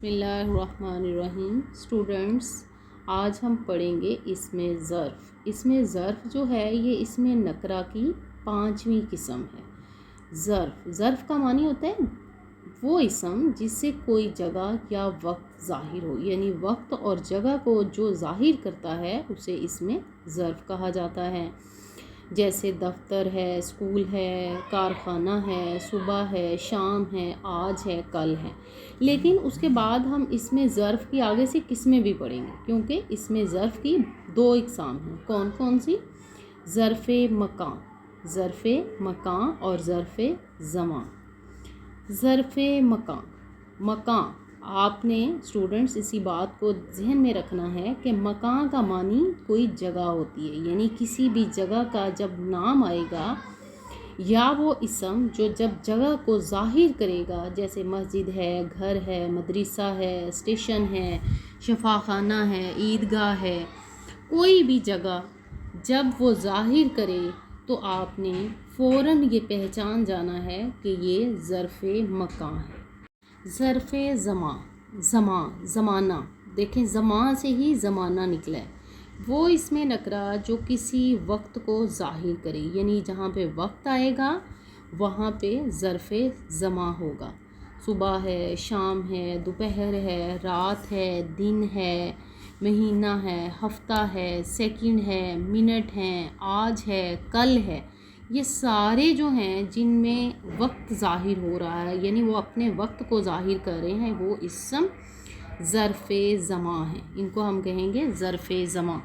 بسم اللہ الرحمن الرحیم اسٹوڈنٹس، آج ہم پڑھیں گے اسم ظرف۔ اسم ظرف جو ہے یہ اسم نکرہ کی 5ویں قسم ہے۔ ظرف کا معنی ہوتا ہے وہ اسم جس سے کوئی جگہ یا وقت ظاہر ہو، یعنی وقت اور جگہ کو جو ظاہر کرتا ہے اسے اسم ظرف کہا جاتا ہے۔ جیسے دفتر ہے، اسکول ہے، کارخانہ ہے، صبح ہے، شام ہے، آج ہے، کل ہے۔ لیکن اس کے بعد ہم اسم ظرف کی آگے سے قسمیں بھی پڑھیں گے، کیونکہ اسم ظرف کی 2 اقسام ہیں۔ کون کون سی؟ ظرف مکان اور ظرف زمان۔ ظرف مکان آپ نے اسٹوڈنٹس اسی بات کو ذہن میں رکھنا ہے کہ مکان کا معنی کوئی جگہ ہوتی ہے، یعنی کسی بھی جگہ کا جب نام آئے گا یا وہ اسم جو جب جگہ کو ظاہر کرے گا، جیسے مسجد ہے، گھر ہے، مدرسہ ہے، اسٹیشن ہے، شفاخانہ ہے، عیدگاہ ہے، کوئی بھی جگہ جب وہ ظاہر کرے تو آپ نے فوراً یہ پہچان جانا ہے کہ یہ ظرف مکان ہے۔ ظرف زمانہ، دیکھیں زمان سے ہی زمانہ نکلا ہے۔ وہ اسم نکرہ جو کسی وقت کو ظاہر کرے، یعنی جہاں پہ وقت آئے گا وہاں پہ ظرف زمان ہوگا۔ صبح ہے، شام ہے، دوپہر ہے، رات ہے، دن ہے، مہینہ ہے، ہفتہ ہے، سیکنڈ ہے، منٹ ہے، آج ہے، کل ہے، یہ سارے جو ہیں جن میں وقت ظاہر ہو رہا ہے، یعنی وہ اپنے وقت کو ظاہر کر رہے ہیں، وہ اسم ظرف زمان ہیں۔ ان کو ہم کہیں گے ظرف زمان۔